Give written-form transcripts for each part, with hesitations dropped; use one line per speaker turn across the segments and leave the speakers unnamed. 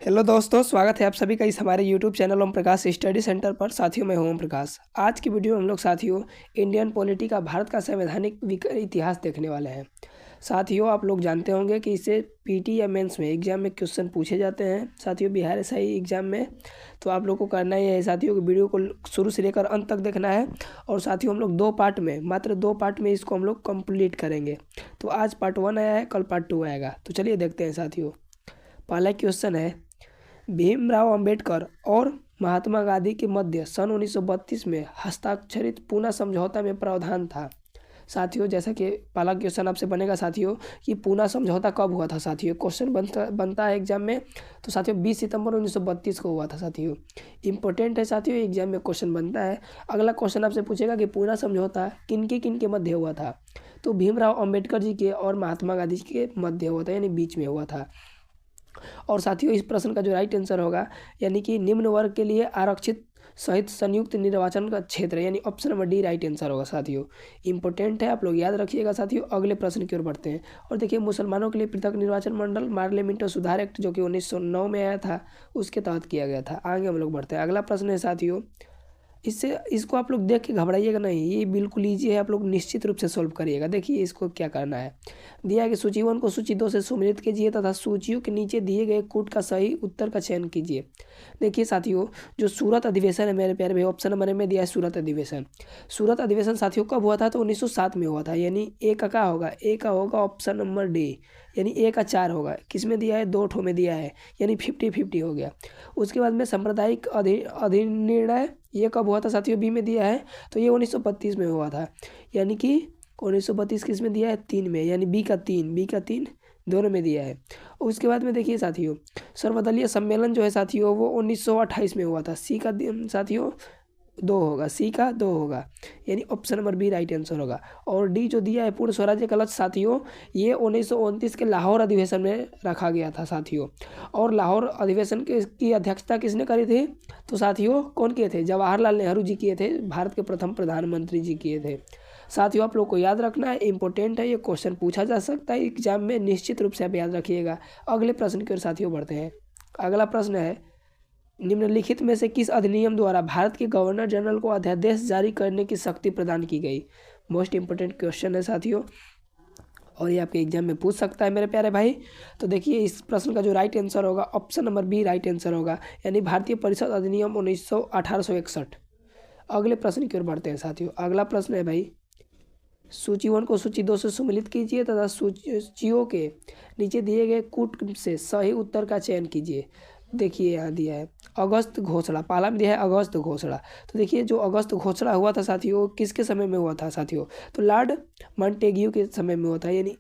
Hello दोस्तों, स्वागत है आप सभी का इस हमारे YouTube channel Om Prakash study centre पर। साथियों, मैं हूं ओम प्रकाश। आज की वीडियो में हम लोग साथियों इंडियन पॉलिटी का भारत का संवैधानिक इतिहास देखने वाले हैं। साथियों, आप लोग जानते होंगे कि इससे पीटी या मेंस में एग्जाम में क्वेश्चन पूछे जाते हैं। साथियों, बिहार एसआई एग्जाम में तो आप लोग को करना ही है साथियों कि वीडियो को शुरू से लेकर अंत तक देखना है। और साथियों, हम लोग मात्र दो पार्ट में इसको हम लोग कंप्लीट करेंगे। तो आज पार्ट 1 आया है, कल पार्ट 2 आएगा। तो चलिए देखते हैं साथियों। पहला क्वेश्चन है, भीमराव अंबेडकर और महात्मा गांधी के मध्य सन 1932 में हस्ताक्षरित पूना समझौता में प्रावधान था। साथियों, जैसा कि पहला क्वेश्चन आपसे बनेगा साथियों कि पूना समझौता कब हुआ था। साथियों, क्वेश्चन बनता है एग्जाम में। तो साथियों 20 सितंबर 1932 को हुआ था। साथियों, इंपॉर्टेंट है साथियों, एग्जाम में क्वेश्चन बनता है। अगला क्वेश्चन आपसे पूछेगा कि पूना समझौता किन के मध्य हुआ था। तो भीमराव अंबेडकर जी के और महात्मा गांधी जी के मध्य हुआ था, यानी बीच में हुआ था। और साथियों, इस प्रश्न का जो राइट आंसर होगा यानी कि निम्न वर्ग के लिए आरक्षित सहित संयुक्त निर्वाचन का क्षेत्र, यानी option number D right answer होगा। साथियों, इंपॉर्टेंट है, आप लोग याद रखिएगा। साथियों, अगले प्रश्न की ओर बढ़ते हैं। और देखिए, मुसलमानों के लिए पृथक निर्वाचन मंडल पार्लियामेंट सुधार एक्ट जो कि 1909 में आया था, उसके तहत किया गया था। आगे हम लोग बढ़ते हैं। अगला प्रश्न है साथियों, इसको आप लोग देख के घबराइएगा नहीं, ये बिल्कुल ईजी है, आप लोग निश्चित रूप से सॉल्व करिएगा। देखिए इसको क्या करना है। दिया है कि सूची 1 को सूची 2 से सम्मिलित कीजिए तथा सूचियों के नीचे दिए गए कूट का सही उत्तर का चयन कीजिए। देखिए साथियों, जो सूरत अधिवेशन है मेरे प्यारे भाई, ऑप्शन नंबर ए में दिया है सूरत अधिवेशन। सूरत अधिवेशन साथियों कब हुआ था? तो 1907 में हुआ था। यानी ए का क्या होगा? ए का होगा ऑप्शन नंबर डी, यानी ए का 4 होगा। किस में दिया है? 2 ठो में दिया है, यानी 50-50 हो गया। उसके बाद में सांप्रदायिक अधिनिर्णय ये कब हुआ था साथियों? बी में दिया है। तो ये 1932 में हुआ था, यानी कि 1932 किस में दिया है? 3 में, यानी बी का 3 दोनों में दिया है। और उसके बाद में देखिए साथियों, सर्वदलीय सम्मेलन जो है साथियों वो 1928 में हुआ था। साथियों 2 होगा, सी का 2 होगा, यानी option number B right answer होगा। और डी जो दिया है पूर्ण स्वराज्य का लक्ष्य साथियों, ये 1929 के लाहौर अधिवेशन में रखा गया था साथियों। और लाहौर अधिवेशन की अध्यक्षता किसने करी थी? तो साथियों कौन किए थे? जवाहरलाल नेहरू जी किए थे, भारत के प्रथम प्रधानमंत्री जी किए थे। साथियों, आप लोग को याद रखना है, इंपॉर्टेंट है, ये क्वेश्चन पूछा जा सकता है एग्जाम में, निश्चित रूप से आप याद रखिएगा। अगले प्रश्न की ओर साथियों बढ़ते हैं। अगला प्रश्न है, निम्नलिखित में से किस अधिनियम द्वारा भारत के गवर्नर जनरल को अध्यादेश जारी करने की शक्ति प्रदान की गई? मोस्ट इंपोर्टेंट क्वेश्चन है साथियों, और ये आपके एग्जाम में पूछ सकता है मेरे प्यारे भाई। तो देखिए, इस प्रश्न का जो राइट आंसर होगा option number B right answer होगा, यानी भारतीय परिषद अधिनियम 1861। अगले प्रश्न की ओर बढ़ते हैं साथियों। अगला प्रश्न है भाई, सूची 1 को सूची 2 से सम्मिलित कीजिए तथा सूचियों के नीचे दिए गए कूट से सही उत्तर का चयन कीजिए। देखिए यहाँ दिया है अगस्त घोषणा, पहला में दिया है अगस्त घोषणा। तो देखिए, जो अगस्त घोषणा हुआ था साथियों किसके समय में हुआ था साथियों? तो लॉर्ड मॉन्टेग्यू के समय में हुआ था, यानी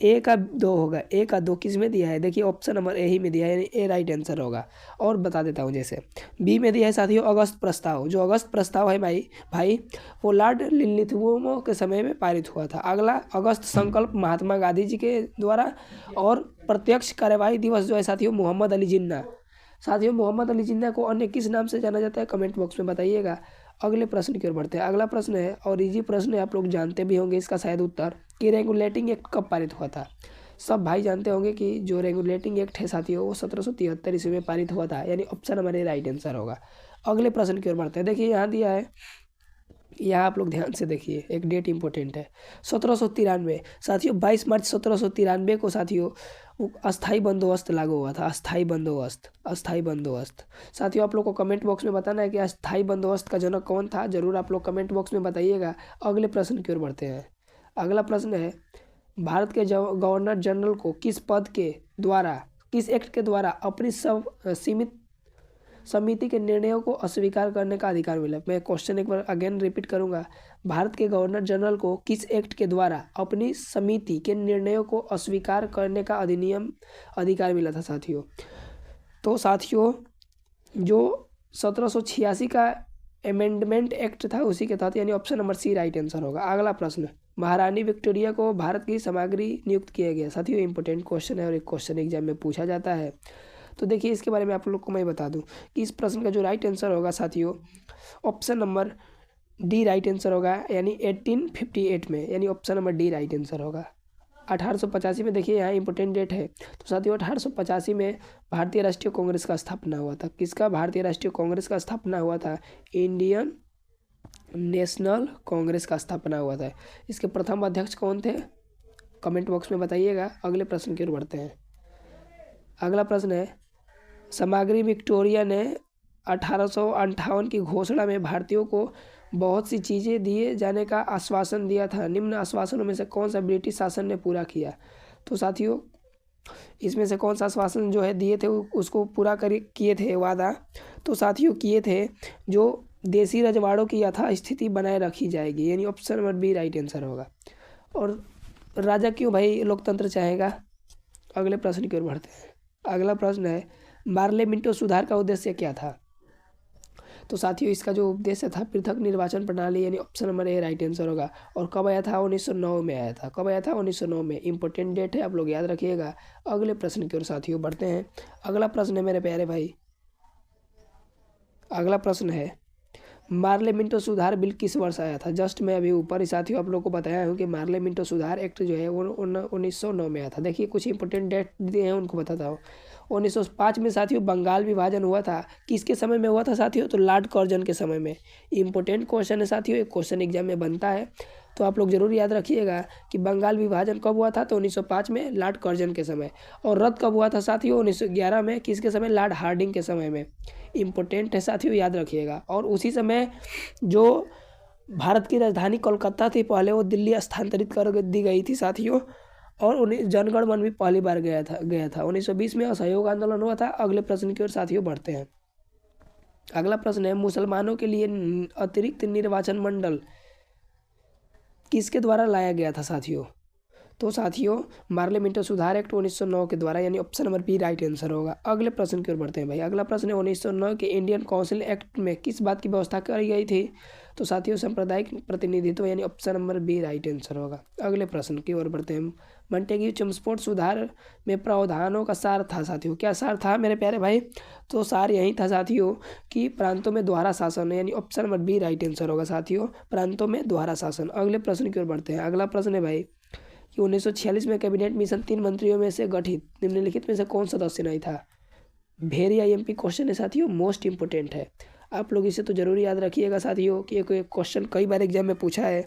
ए का 2 होगा। ए का 2 किस में दिया है? देखिए ऑप्शन नंबर ए ही में दिया है, यानी ए राइट आंसर होगा। और बता देता हूँ, जैसे बी में दिया है साथियों अगस्त प्रस्ताव। जो अगस्त प्रस्ताव है भाई वो लॉर्ड लिथुओमो के समय में पारित हुआ था। अगला अगस्त संकल्प महात्मा गांधी जी के द्वारा। और प्रत्यक्ष कार्यवाही दिवस जो है साथियों मोहम्मद अली जिन्ना। साथियों, मोहम्मद अली जिन्ना को अन्य किस नाम से जाना जाता है? कमेंट बॉक्स में बताइएगा। अगले प्रश्न की ओर बढ़ते हैं। अगला प्रश्न है, और इजी प्रश्न है, आप लोग जानते भी होंगे इसका शायद उत्तर, कि रेगुलेटिंग एक्ट कब पारित हुआ था? सब भाई जानते होंगे कि जो रेगुलेटिंग एक्ट है साथियों वो 1773 ईस्वी में पारित हुआ था, यानी ऑप्शन हमारे राइट आंसर होगा। अगले प्रश्न की ओर बढ़ते हैं। देखिए यहाँ दिया है, यहाँ आप लोग ध्यान से देखिए, एक डेट इंपॉर्टेंट है। 1793 साथियों, 22 मार्च 1793 को साथियों अस्थाई बंदोबस्त लागू हुआ था। अस्थाई बंदोबस्त साथियों, आप लोग को कमेंट बॉक्स में बताना है कि अस्थाई बंदोबस्त का जनक कौन था। जरूर आप लोग कमेंट बॉक्स में बताइएगा। अगले प्रश्न की ओर बढ़ते हैं। अगला प्रश्न है, भारत के गवर्नर जनरल को किस एक्ट के द्वारा अपनी सब सीमित समिति के निर्णयों को अस्वीकार करने का अधिकार मिला? मैं क्वेश्चन एक बार अगेन रिपीट करूंगा। भारत के गवर्नर जनरल को किस एक्ट के द्वारा अपनी समिति के निर्णयों को अस्वीकार करने का अधिकार मिला था साथियों? तो साथियों, जो 1786 का अमेंडमेंट एक्ट था उसी के तहत, यानी option number C right answer होगा। अगला प्रश्न, महारानी विक्टोरिया को भारत की सामग्री नियुक्त किया गया। साथियों, इंपॉर्टेंट क्वेश्चन है और एक क्वेश्चन एग्जाम में पूछा जाता है। तो देखिए, इसके बारे में आप लोग को मैं बता दूं कि इस प्रश्न का जो राइट आंसर होगा साथियों option number D right answer होगा, यानी 1858 में, यानी option number D right answer होगा। 1885 में देखिए यहाँ इंपॉर्टेंट डेट है। तो साथियों 1885 में भारतीय राष्ट्रीय कांग्रेस का स्थापना हुआ था। किसका? भारतीय राष्ट्रीय कांग्रेस का स्थापना हुआ था। इंडियन नेशनल कांग्रेस का स्थापना हुआ था। इसके प्रथम अध्यक्ष कौन थे? कमेंट बॉक्स में बताइएगा। अगले प्रश्न की ओर बढ़ते हैं। अगला प्रश्न है, समाग्री विक्टोरिया ने 1858 की घोषणा में भारतीयों को बहुत सी चीज़ें दिए जाने का आश्वासन दिया था। निम्न आश्वासनों में से कौन सा ब्रिटिश शासन ने पूरा किया? तो साथियों इसमें से कौन सा आश्वासन जो है दिए थे उसको पूरा किए थे वादा? तो साथियों किए थे जो देसी रजवाड़ों की यथास्थिति बनाए रखी जाएगी, यानी option number B right answer होगा। और राजा क्यों भाई लोकतंत्र चाहेगा? अगले प्रश्न की ओर बढ़ते हैं। अगला प्रश्न है, मार्ले मिंटो सुधार का उद्देश्य क्या था? तो साथियों इसका जो उद्देश्य था पृथक निर्वाचन प्रणाली, यानी option number A right answer होगा। और कब आया था? 1909 में आया था। कब आया था? 1909 में। इंपॉर्टेंट डेट है, आप लोग याद रखिएगा। अगले प्रश्न की ओर साथियों बढ़ते हैं। अगला प्रश्न है मेरे प्यारे भाई, अगला प्रश्न है, मार्ले मिंटो सुधार बिल किस वर्ष आया था? जस्ट मैं अभी ऊपर ही साथियों आप लोग को बताया हूँ कि मार्ले मिंटो सुधार एक्ट जो है वो 1909 में आया था। देखिए कुछ इंपॉर्टेंट डेट दिए हैं उनको बताता हूँ। 1905 में साथियों बंगाल विभाजन हुआ था। किसके समय में हुआ था साथियों? तो लॉर्ड कर्जन के समय में। इंपॉर्टेंट क्वेश्चन है साथियों, एक क्वेश्चन एग्जाम में बनता है, तो आप लोग जरूर याद रखिएगा कि बंगाल विभाजन कब हुआ था? तो 1905 में लॉर्ड कर्जन के समय। और रद्द कब हुआ था साथियों? 1911 में। किसके समय? लॉर्ड हार्डिंग के समय में। इम्पोर्टेंट है साथियों, याद रखिएगा। और उसी समय जो भारत की राजधानी कोलकाता थी पहले, वो दिल्ली स्थानांतरित कर दी गई थी साथियों। और उन्हें जनगण मन भी पहली बार गया था 1920 में असहयोग आंदोलन हुआ था। अगले प्रश्न की ओर साथियों बढ़ते हैं। अगला प्रश्न है, मुसलमानों के लिए अतिरिक्त निर्वाचन मंडल किसके द्वारा लाया गया था साथियों? तो साथियों मार्ले मिंटो सुधार एक्ट 1909 के द्वारा, यानी option number B right answer होगा। अगले प्रश्न की ओर बढ़ते हैं भाई। अगला प्रश्न है, 1909 के इंडियन काउंसिल एक्ट में किस बात की व्यवस्था करी गई थी? तो साथियों सांप्रदायिक प्रतिनिधित्व, यानी option number B right answer होगा। अगले प्रश्न की ओर बढ़ते हैं। मॉन्टेग्यू चम्सफोर्ड सुधार में प्रावधानों का सार था साथियों। क्या सार था मेरे प्यारे भाई? तो सार यही था साथियों कि प्रांतों में दोहरा शासन, यानी option number B right answer होगा साथियों, प्रांतों में दोहरा शासन। अगले प्रश्न की ओर बढ़ते हैं। अगला प्रश्न है भाई कि 1946 में कैबिनेट मिशन 3 मंत्रियों में से गठित निम्नलिखित में से कौन सदस्य नहीं था? वेरी आईएमपी क्वेश्चन है साथियों, मोस्ट इंपोर्टेंट है। आप लोग इसे तो जरूर याद रखिएगा साथियों कि एक क्वेश्चन कई बार एग्जाम में पूछा है,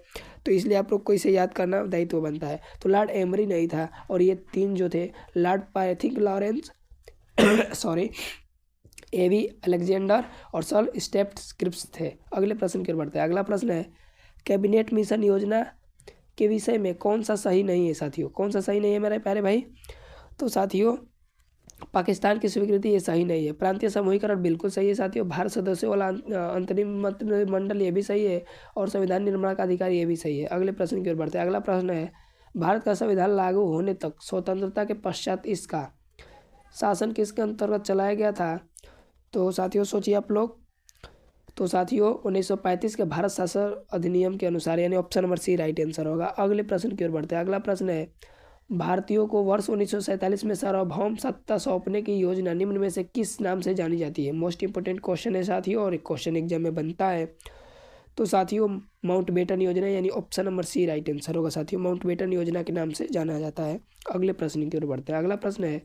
तो इसलिए आप लोग को इसे याद करना दायित्व बनता है। तो लॉर्ड एमरी नहीं था, और ये 3 जो थे लॉर्ड पायथिक लॉरेंस सॉरी एवी अलेक्जेंडर और सर स्टेप्स क्रिप्स थे। अगले प्रश्न की ओर बढ़ते हैं। अगला प्रश्न है, कैबिनेट मिशन योजना के विषय में कौन सा सही नहीं है साथियों? कौन सा सही नहीं है मेरे प्यारे भाई? तो साथियों पाकिस्तान की स्वीकृति ये सही नहीं है। प्रांतीय समूहीकरण बिल्कुल सही है साथियों। भारत सदस्यों वाला अंतरिम मंत्रिमंडल ये भी सही है। और संविधान निर्माण का अधिकार ये भी सही है। अगले प्रश्न की ओर बढ़ते हैं। अगला प्रश्न है, भारत का संविधान लागू होने तक स्वतंत्रता के पश्चात इसका शासन किसके अंतर्गत चलाया गया था? तो साथियों सोचिए आप लोग। तो साथियों 1935 के भारत शासन अधिनियम के अनुसार, यानी option number C right answer होगा। अगले प्रश्न की ओर बढ़ते हैं। अगला प्रश्न है, भारतीयों को वर्ष 1947 में सार्वभौम सत्ता सौंपने की योजना निम्न में से किस नाम से जानी जाती है? मोस्ट इंपोर्टेंट क्वेश्चन है साथियों, और एक क्वेश्चन एग्जाम में बनता है। तो साथियों माउंटबेटन योजना, यानी option number C right answer होगा साथियों। माउंटबेटन योजना के नाम से जाना जाता है। अगले प्रश्न की ओर बढ़ते हैं। अगला प्रश्न है,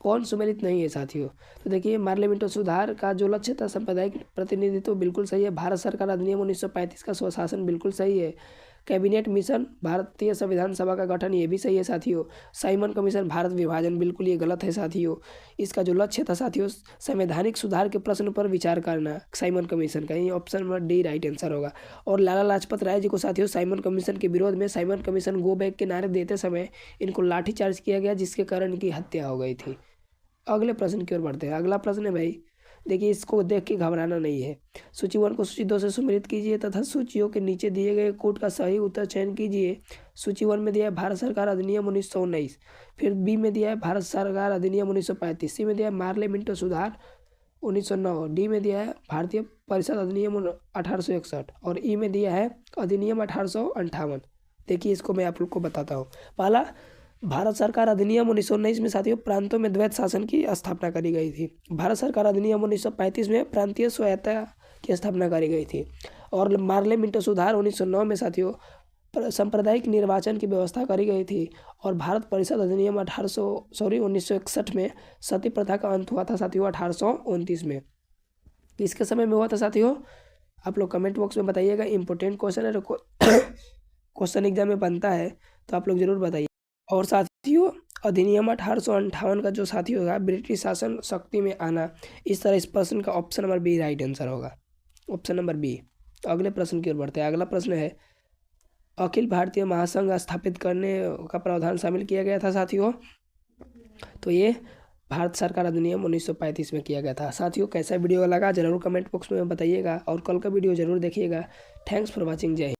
कौन सुमेलित नहीं है साथियों? तो देखिए मार्ले मिंटो सुधार का जो लक्ष्य था सांप्रदायिक प्रतिनिधित्व बिल्कुल सही है। भारत सरकार अधिनियम 1935 का स्वशासन बिल्कुल सही है। कैबिनेट मिशन भारतीय संविधान सभा का गठन ये भी सही है साथियों। साइमन कमीशन भारत विभाजन बिल्कुल ये गलत है साथियों। इसका जो लक्ष्य था साथियों संवैधानिक सुधार के प्रश्न पर विचार करना, साइमन कमीशन का, ये option number D right answer होगा। और लाला लाजपत राय जी को साथियों साइमन कमीशन के विरोध में साइमन कमीशन गो बैक के नारे देते समय इनको लाठीचार्ज किया गया, जिसके कारण इनकी हत्या हो गई थी। अगले प्रश्न की ओर बढ़ते हैं। अगला प्रश्न है भाई, देखिए इसको देख के घबराना नहीं है। सूची 1 को सूची 2 से सुमेलित कीजिए तथा सूचियों के नीचे दिए गए कोड का सही उत्तर चयन कीजिए। सूची 1 में दिया है भारत सरकार अधिनियम 1919, फिर बी में दिया है भारत सरकार अधिनियम 1935, सी में दिया है मार्ले मिंटो सुधार 1909, डी में दिया है भारतीय परिषद अधिनियम 1861 और ई में दिया है अधिनियम 1858। देखिए इसको मैं आप लोग को बताता हूँ। पहला भारत सरकार अधिनियम 1919 में साथियों प्रांतों में द्वैत शासन की स्थापना करी गई थी। भारत सरकार अधिनियम 1935 में प्रांतीय स्वायत्तता की स्थापना करी गई थी। और मार्ले मिंटो सुधार 1909 में साथियों सांप्रदायिक निर्वाचन की व्यवस्था करी गई थी और भारत परिषद अधिनियम 1961 में सती प्रथा का अंत हुआ था साथियों 1829 में। किसके समय में हुआ था साथियों? आप लोग कमेंट बॉक्स में बताइएगा। इम्पोर्टेंट क्वेश्चन है, क्वेश्चन एग्जाम में बनता है तो आप लोग जरूर बताइए। और साथियों अधिनियम 1858 का जो साथियों होगा ब्रिटिश शासन शक्ति में आना, इस तरह इस प्रश्न का option number B right answer होगा, ऑप्शन नंबर बी। तो अगले प्रश्न की ओर बढ़ते हैं। अगला प्रश्न है अखिल भारतीय महासंघ स्थापित करने का प्रावधान शामिल किया गया था साथियों, तो ये भारत सरकार अधिनियम 1935 में किया गया था। साथियों कैसा वीडियो लगा जरूर कमेंट बॉक्स में बताइएगा और कल का वीडियो जरूर देखिएगा। Thanks for watching. जय हिंद।